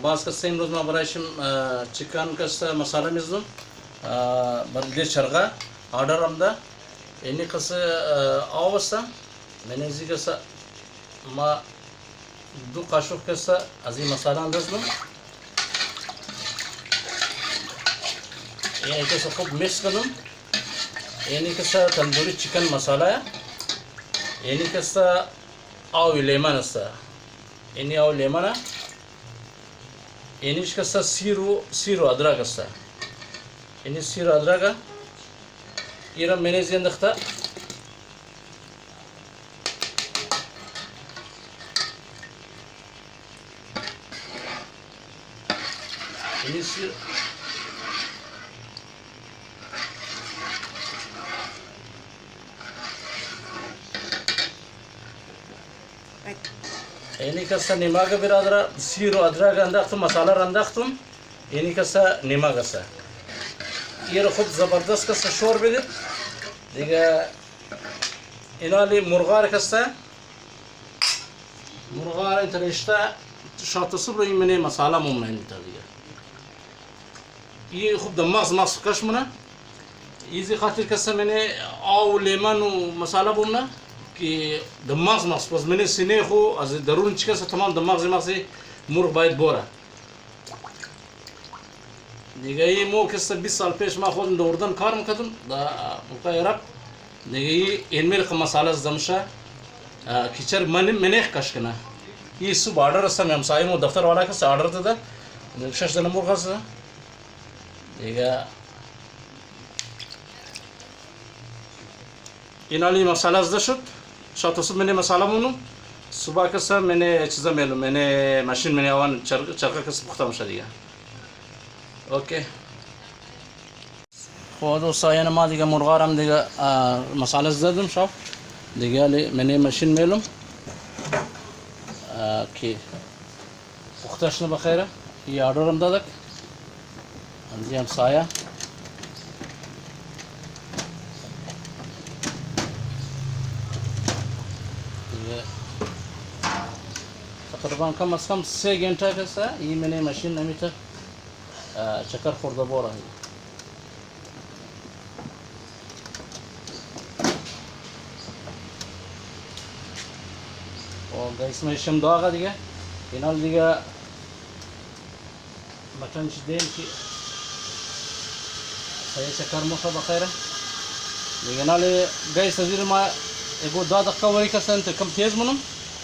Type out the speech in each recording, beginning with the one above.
باز کسی امروز ما برایشم چیکن کس مساله میزدم برای چرگا آردر آمده اینی کس آوسته منیزی کس ما دو قاشق کس از این مساله اندازم اینی کس خوب میکس کنم اینی کس تندوری چیکن مساله اینی کس آو لیمون است اینی آو لیمونه اینیش کس سیرو ادرک است اینی سیرو ادرک ایرا منیزی انداخته اینی سیر اینی کس نمک برادر سیرو ادرک انداختم مساله را انداختم اینی کس نمک است ایرا خوب زبردست کس شور بدید دیگه اینالی مرغار کسته مرغار انت رشته شاطسب رو این منی مساله ممنه میتا دیگه این خوب مغز کش منه ایزی خاطر کسته منی آو لیمن و مساله بمنه که مغز پس منی سینه خو از درون چی کسته تمام مغزی مرغ باید بوره دیگه این مو کسته 20 سال پیش ما خودم دوردن کار میکردم دا موقع عرب دیگه این میل مساله زدمشه کیچر منیخ کش کنه این صبح آردر هستم همسایه مو دفتر والا کس آردر داده 6 دنه مرغ هست دیگه این حالی مساله زده شد شاید صبح منی مساله مونم صبح کسه منی چیزا میلم منی ماشین منی آوان چرخه کس پخته میشه دیگه اوکی خود دوستان ما دیگه مرغارم دیگه مساله زدم شاف دیگه منی ماشین میلم که پختش نه بخیره یه آردرم دادک عندي همسايه تقریبا کم از کم 3 घंटा کسه این منی ماشین نمیته چکر خورده بوره و گیس میشم داغه دیگه اینال دیگه متنش دیم که سایه چکر مخه بخیره دیگه نال گیس زیر ما اگو داده وری کسه انت کم تیز منم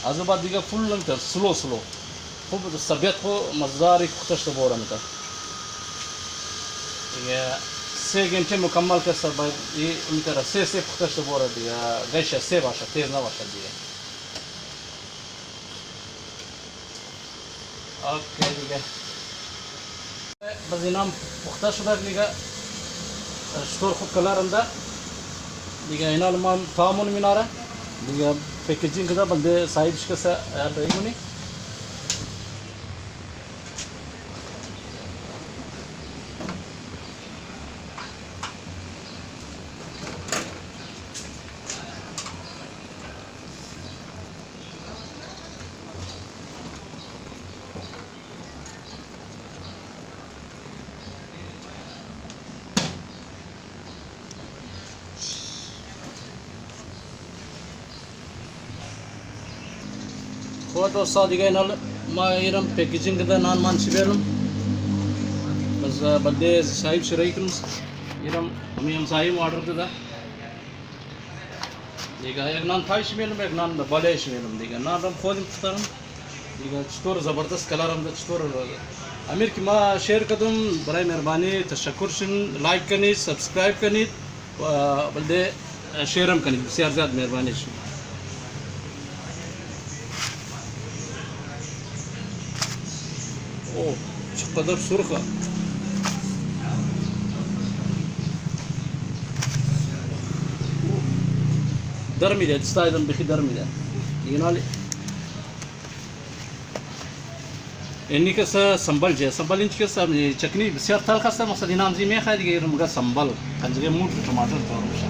از بعد دیگه فول انت سلو خوب سبیت خو مزاری کختش بوره میته دیگه 3 घंटे مکمل کسه باید این میتره 3 کختش بوره دیگه گیش 3 باشه تیز نباشه دیگه اوکی دیگه باز اینام پخته شده دیگه شطور خوب کلر انده دیگه اینا ما تامون میناره دیگه پیکیجینگ کده بلده صاحبش کسه رایمونی خود دوستا دیگه اینا ما ایرم پیکیجینگ کده نان مان شبیرم بس بلده صاحب شرایی کنم ایرم همیم صاحب آردر داده دیگه یک نان تای شمیلم یک نان باله شمیلم دیگه نان رم خودم پختارم دیگه چطور زبردست کلارم ده چطور امیر که ما شیر کدم برای مهربانی تشکر شن لایک کنید سبسکرایب کنید و بلده شیرم کنید بسیار زیاد مهربانی شن اوه چقدر سرخه در میده دستایدم بخی در میده اینالی اینی کسا سنبال جه سنبال اینچ کسا چکنی بسیار تلخ است مقصد این نامزی میخواد دیگه مگه سنبال کنجره موت ټماټر تور میشه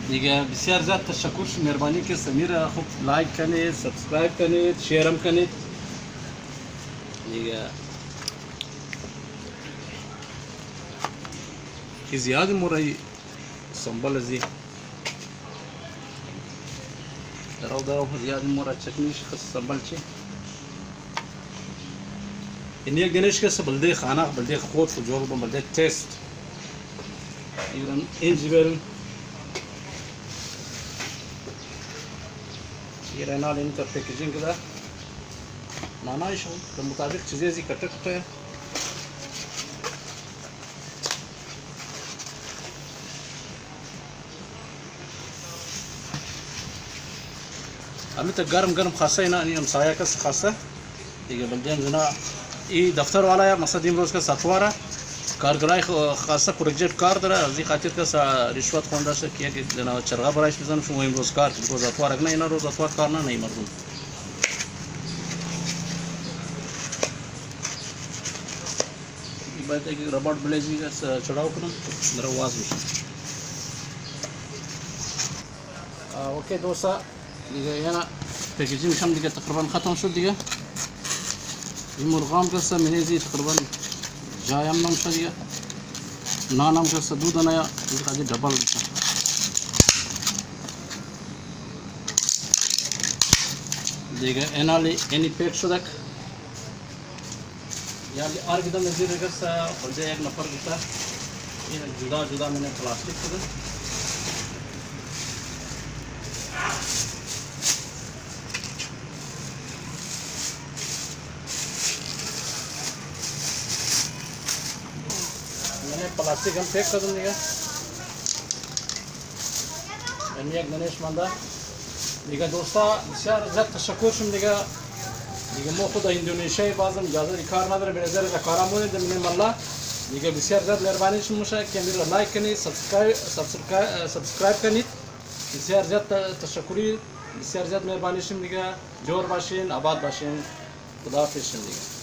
دیگه بسیار زیاد تشکر مهربانی که سمیر خوب لایک کنید سبسکرایب کنید شیرم کنید دیگه که زیادی مورای سنبال زی درو زیادی مورا چکنیش خس سنبال چی این یک دنیش که بلده خانه بلده خود فجور بلده تست ایران انجبل ایران آل این تا پیکیجینگ ده نانایش हो तो मुताबिक चीज़ें ऐसी कटे कटे हैं अभी तक गर्म गर्म खासा है ना नहीं हम साया का खासा ठीक है बल्दियम जना ये दफ्तर वाला या मसदीम रोज़ का सतवारा कारगराई खासा प्रोजेक्ट कार दरा अजी खातिर का रिश्वत खोंदा से किया कि जना चरगा बराइश बिजन शो वही रोज़ कार रोज़ अतवार अगना इना रोज़ अतवार कारना नहीं मर्दूम बात है कि रबड़ ब्लेजी का चढ़ाव करना मेरा आवाज़ भी ओके दोस्ता दिया याना पैकेजिंग शम दिया तकरीबन ख़त्म शो दिया ये मुर्गाम का सा मैंने जी तकरीबन जायम नाम शो दिया ना नाम का सा दूध अनाया इसका जी डबल दिया एनाली एनी पैक शो तक यार आर किधर नज़ीर अगर सा बल्दे एक नफर किता ये जुदा जुदा मैंने प्लास्टिक किधर मैंने प्लास्टिक हम पैक कर दूँगा मैंने एक गणेश मंदा दिखा दोस्ता बिचार जब तशक्कुर शुम दिखा دیگه ما خود اندونزیایی بازم اجازه کار نداره به نظر کارامون دم ملا دیگه بسیار زیاد مهربانی شما باشه که میره لایک کنید سابسکرایب کنید بسیار زیاد تشکری بسیار زیاد مهربانی شما دیگه جور باشین آباد باشین خدا حافظ دیگه